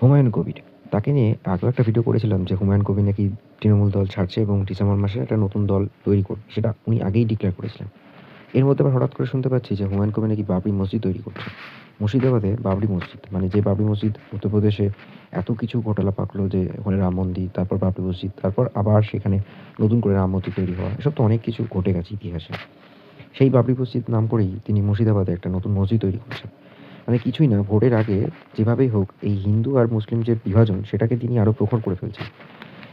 হুমায়ুন কবির। তাকে নিয়ে আগেও একটা ভিডিও করেছিলাম যে হুমায়ুন কবির নাকি তৃণমূল দল ছাড়ছে এবং ডিসেম্বর মাসে একটা নতুন দল তৈরি করবে। সেটা উনি আগেই ডিক্লেয়ার করেছিলেন। এর মধ্যে আবার হঠাৎ করে শুনতে পাচ্ছি যে হুমায়ুন কবির নাকি বাবরি মসজিদ তৈরি করছে। মুর্শিদাবাদে বাবরি মসজিদ, মানে যে বাবরি মসজিদ উত্তরপ্রদেশে এত কিছু ঘোটালা পাকলো, যে ওখানে রাম মন্দির, তারপর বাবরি মসজিদ, তারপর আবার সেখানে নতুন করে রাম মন্দির তৈরি হওয়া, এসব তো অনেক কিছু ঘটে গেছে ইতিহাসে। সেই বাবরি মসজিদ নাম করেই তিনি মুর্শিদাবাদে একটা নতুন মসজিদ তৈরি করছেন। মানে কিছুই না, ভোটের আগে যেভাবেই হোক এই হিন্দু আর মুসলিম যে বিভাজন, সেটাকে তিনি আরও প্রখর করে ফেলছেন।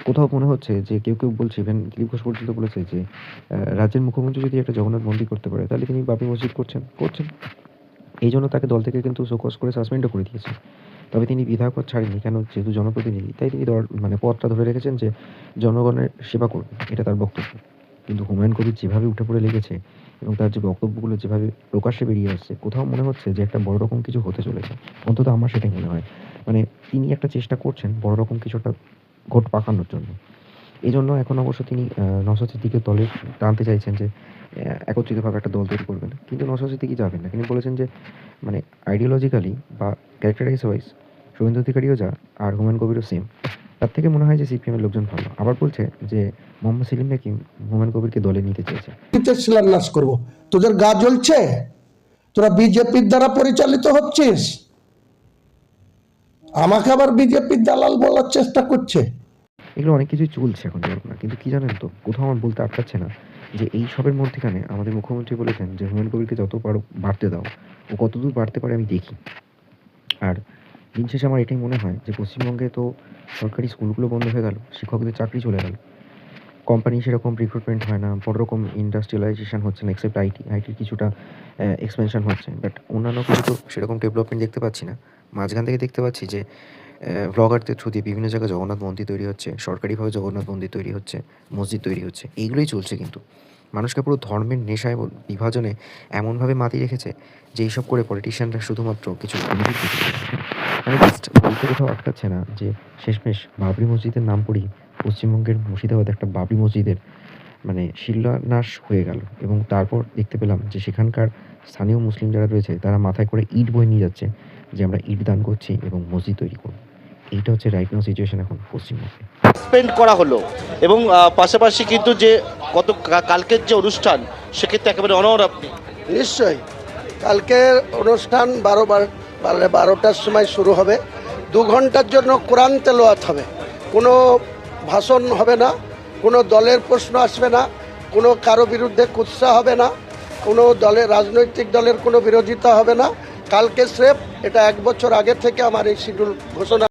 কোথাও মনে হচ্ছে যে কেউ বলছে, ইভেন দিলীপ ঘোষ পর্যন্ত বলেছে যে রাজ্যের মুখ্যমন্ত্রী যদি একটা জগন্নাথ মন্দির করতে পারে তাহলে তিনি বাবরি মসজিদ করছেন। এই জন্য তাকে দল থেকে কিন্তু শোকজ করে সাসপেন্ডও করে দিয়েছে। তবে তিনি বিধায়ক পদ ছাড়েননি, কেন? যেহেতু জনপ্রতিনিধি, তাই তিনি মানে পদটা ধরে রেখেছেন যে জনগণের সেবা করবে, এটা তার বক্তব্য। কিন্তু হুমায়ুন কবির যেভাবে উঠে পড়ে লেগেছে এবং তার যে বক্তব্যগুলো যেভাবে প্রকাশ্যে বেরিয়ে আসছে, কোথাও মনে হচ্ছে যে একটা বড় রকম কিছু হতে চলেছে। অন্তত আমার সেটাই মনে হয়। মানে তিনি একটা চেষ্টা করছেন বড় রকম কিছু একটা ঘট পাকানোর জন্য। এজন্য এখন অবশ্য তিনি নওশাদ সিদ্দিকীর দলে টানতে চাইছেন যে একত্রিতভাবে একটা দল তৈরি করবেন। কিন্তু নওশাদ সিদ্দিকী যাবেন না। তিনি বলেছেন যে মানে আইডিওলজিক্যালি বা ক্যারেক্টারাইজ ওয়াইজ শুভেন্দু অধিকারীও যা আর হুমায়ুন কবিরও সেম। তার থেকে মনে হয় যে সিপিএমের লোকজন ভালো। আবার বলছে যে মোহাম্মদ সেলিম নাকি হুমায়ুন কবিরকে দলে নিতে চেয়েছে। শিলান্যাস করবো, তোদের গা জ্বলছে? তোরা বিজেপির দ্বারা পরিচালিত হচ্ছিস, আমাকে আবার বিজেপির দালাল বলার চেষ্টা করছে। এগুলো অনেক কিছুই চলছে এখন জল্পনা, কিন্তু কি জানেন তো, কোথাও আমার বলতে আটকাচ্ছে না যে এই সবের মধ্যেখানে আমাদের মুখ্যমন্ত্রী বলেছেন যে হুমায়ুন কবিরকে যত পারো বাড়তে দাও, ও কতদূর বাড়তে পারে আমি দেখি। আর দিন শেষে আমার এটাই মনে হয় যে পশ্চিমবঙ্গে তো সরকারি স্কুলগুলো বন্ধ হয়ে গেল, শিক্ষকদের চাকরি চলে গেল, কোম্পানি সেরকম রিক্রুটমেন্ট হয় না, বড় রকম ইন্ডাস্ট্রিয়ালাইজেশন হচ্ছে না, এক্সেপ্ট আইটির কিছুটা এক্সপেনশন হচ্ছে, বাট অন্যান্য কিছু তো সেরকম ডেভেলপমেন্ট দেখতে পাচ্ছি না। মাঝখান থেকে দেখতে পাচ্ছি যে ব্লগারদের থ্রু দিয়ে বিভিন্ন জায়গায় জগন্নাথ মন্দির তৈরি হচ্ছে, সরকারিভাবে জগন্নাথ মন্দির তৈরি হচ্ছে, মসজিদ তৈরি হচ্ছে, এইগুলোই চলছে। কিন্তু মানুষকে পুরো ধর্মের নেশায় বিভাজনে এমনভাবে মাতিয়ে রেখেছে যে এইসব করে পলিটিশিয়ানরা শুধুমাত্র কিছু বেনিফিট পেতে চাইছে। মানে জাস্ট বলতে কোথাও আটকাচ্ছে না যে শেষমেশ বাবরি মসজিদের নাম করেই পশ্চিমবঙ্গের মুর্শিদাবাদে একটা বাবরি মসজিদের মানে শিলান্যাস হয়ে গেল, এবং তারপর দেখতে পেলাম যে সেখানকার স্থানীয় মুসলিম যারা রয়েছে তারা মাথায় করে ইট বয়ে নিয়ে যাচ্ছে যে আমরা ইট দান করছি এবং মসজিদ তৈরি করব। এইটা হচ্ছে রাইট নাও সিচুয়েশন এখন পশ্চিমবঙ্গে। সাসপেন্ড করা হলো এবং পাশাপাশি কিন্তু যে কালকের যে অনুষ্ঠান, সেক্ষেত্রে একেবারে অনড় আপনি। নিশ্চয়ই কালকের অনুষ্ঠান 12টার সময় শুরু হবে। 2 ঘন্টার জন্য কোরআন তেলাওয়াত হবে। কোনো ভাষণ হবে না, কোনো দলের প্রশ্ন আসবে না, কোনো কারো বিরুদ্ধে কুৎসা হবে না, কোনো রাজনৈতিক দলের কোনো বিরোধিতা হবে না। কালকে স্রেফ এটা 1 বছর আগে থেকে আমার এই শিডিউল ঘোষণা।